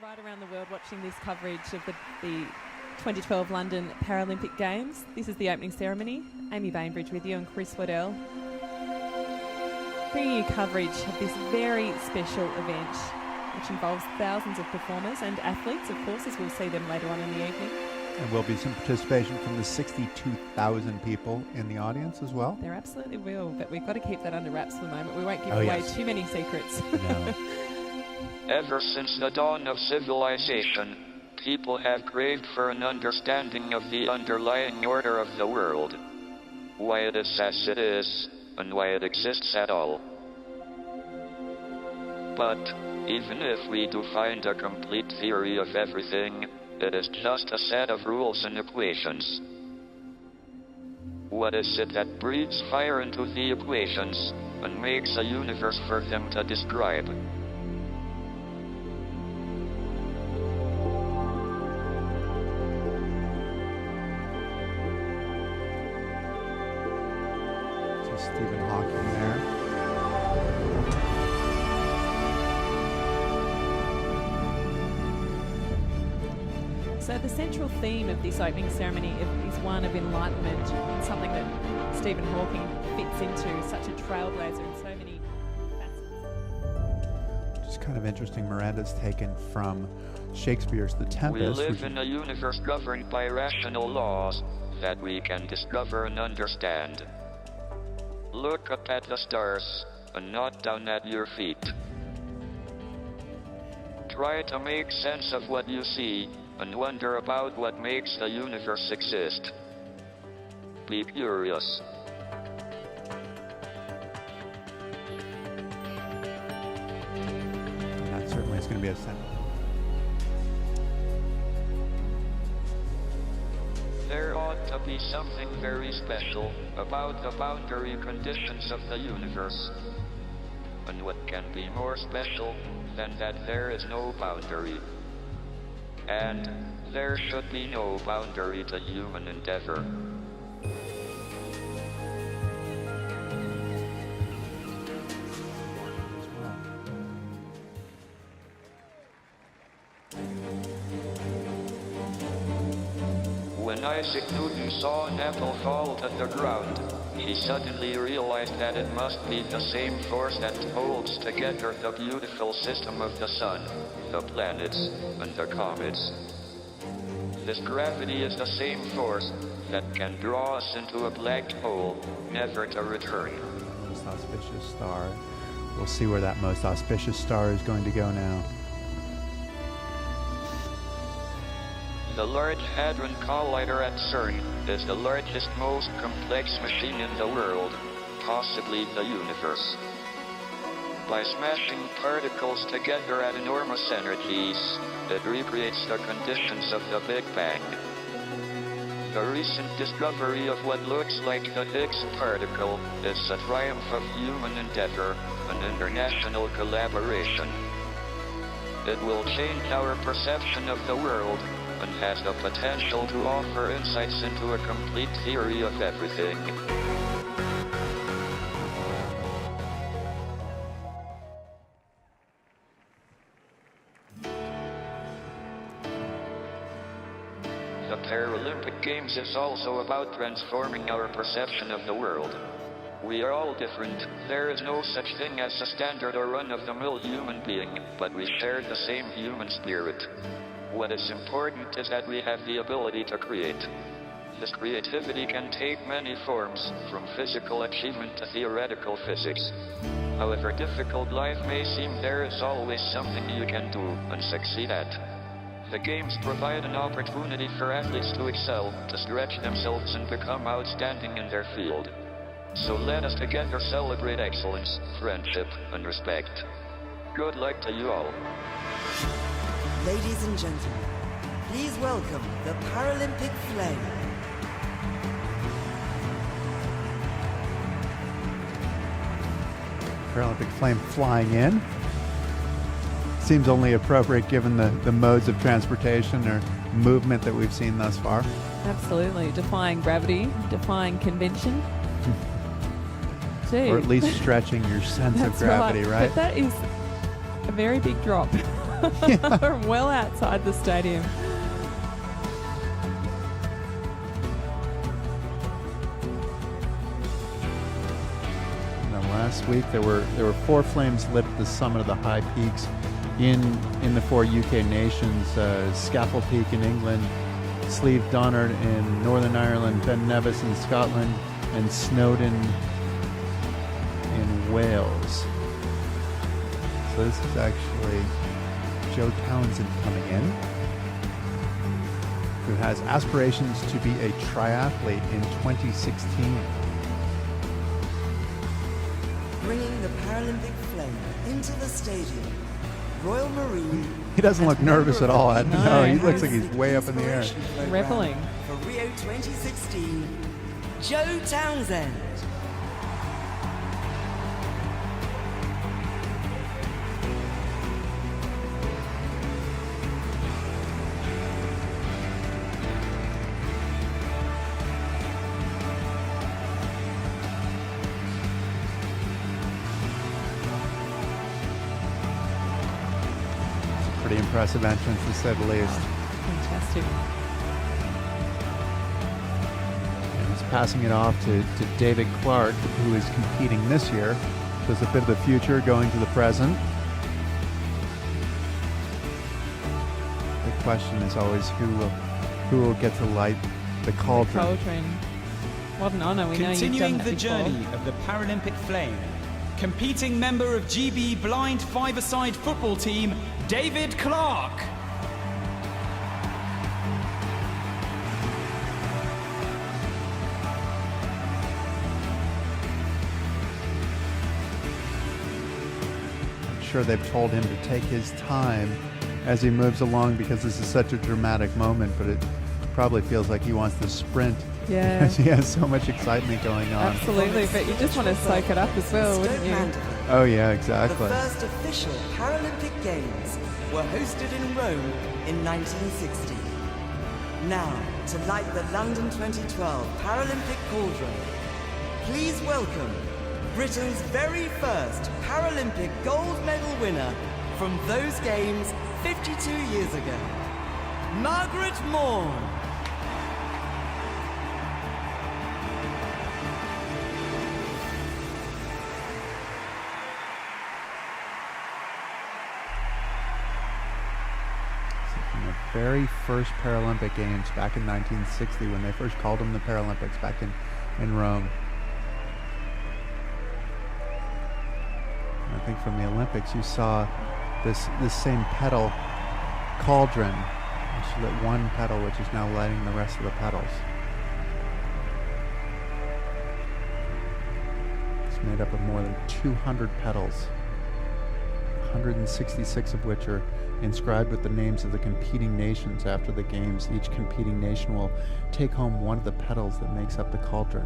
right around the world watching this coverage of the 2012 London Paralympic Games. This is the opening ceremony. Amy Bainbridge with you and Chris Waddell, bringing you coverage of this very special event, which involves thousands of performers and athletes, of course, as we'll see them later on in the evening. And will be some participation from the 62,000 people in the audience as well. There absolutely will, but we've got to keep that under wraps for the moment. We won't give away too many secrets. No. Ever since the dawn of civilization, people have craved for an understanding of the underlying order of the world. Why it is as it is, and why it exists at all. But, even if we do find a complete theory of everything, it is just a set of rules and equations. What is it that breathes fire into the equations, and makes a universe for them to describe? Stephen Hakwing there. So the central theme of this opening ceremony is one of enlightenment, something that Stephen Hakwing fits into, such a trailblazer in so many facets. Which is kind of interesting. Miranda's taken from Shakespeare's The Tempest. We live in a universe governed by rational laws that we can discover and understand. Look up at the stars, and not down at your feet. Try to make sense of what you see, and wonder about what makes the universe exist. Be curious. That certainly is going to be a sense. There ought to be something very special about the boundary conditions of the universe. And what can be more special than that there is no boundary? And there should be no boundary to human endeavor. When Isaac Newton saw an apple fall to the ground, he suddenly realized that it must be the same force that holds together the beautiful system of the sun, the planets, and the comets. This gravity is the same force that can draw us into a black hole, never to return. Most auspicious star. We'll see where that most auspicious star is going to go now. The Large Hadron Collider at CERN is the largest, most complex machine in the world, possibly the universe. By smashing particles together at enormous energies, it recreates the conditions of the Big Bang. The recent discovery of what looks like the Higgs particle is a triumph of human endeavor and international collaboration. It will change our perception of the world, and has the potential to offer insights into a complete theory of everything. The Paralympic Games is also about transforming our perception of the world. We are all different. There is no such thing as a standard or run-of-the-mill human being, but we share the same human spirit. What is important is that we have the ability to create. This creativity can take many forms, from physical achievement to theoretical physics. However difficult life may seem, there is always something you can do and succeed at. The Games provide an opportunity for athletes to excel, to stretch themselves and become outstanding in their field. So let us together celebrate excellence, friendship, and respect. Good luck to you all. Ladies and gentlemen, please welcome the Paralympic Flame. Paralympic Flame flying in. Seems only appropriate given the modes of transportation or movement that we've seen thus far. Absolutely. Defying gravity, defying convention. Or at least stretching your sense of gravity, right? But that is a very big drop. From well outside the stadium. Last week there were 4 flames lit at the summit of the high peaks in the 4 UK nations: Scafell Peak in England, Slieve Donard in Northern Ireland, Ben Nevis in Scotland, and Snowdon in Wales. So this is actually Joe Townsend coming in, who has aspirations to be a triathlete in 2016. Bringing the Paralympic flame into the stadium, Royal Marine. He doesn't look and nervous at all. member of the No, he Paralympic looks like he's way up in the air. Inspiration Program Reveling. For Rio 2016, Joe Townsend. Pretty impressive entrance, to say the least. Fantastic. And he's passing it off to David Clark, who is competing this year. So it's a bit of the future going to the present. The question is always who will get to light the cauldron. Cauldron. What an honour. We know you've done Continuing that the before. journey of the Paralympic flame, competing member of GB Blind Five-a-side football team, David Clark. I'm sure they've told him to take his time as he moves along because this is such a dramatic moment, but it probably feels like he wants to sprint. Yeah. Because he has so much excitement going on. Absolutely, but you just want to soak it up as well, wouldn't you? Oh yeah, The exactly. first official Paralympic Games were hosted in Rome in 1960. Now, to light the London 2012 Paralympic cauldron, please welcome Britain's very first Paralympic gold medal winner from those games 52 years ago, Margaret Maughan. From the very first Paralympic Games back in 1960, when they first called them the Paralympics back in Rome. I think from the Olympics you saw this same petal cauldron, which lit one petal, which is now lighting the rest of the petals. It's made up of more than 200 petals, 166 of which are inscribed with the names of the competing nations. After the games, each competing nation will take home one of the petals that makes up the cauldron.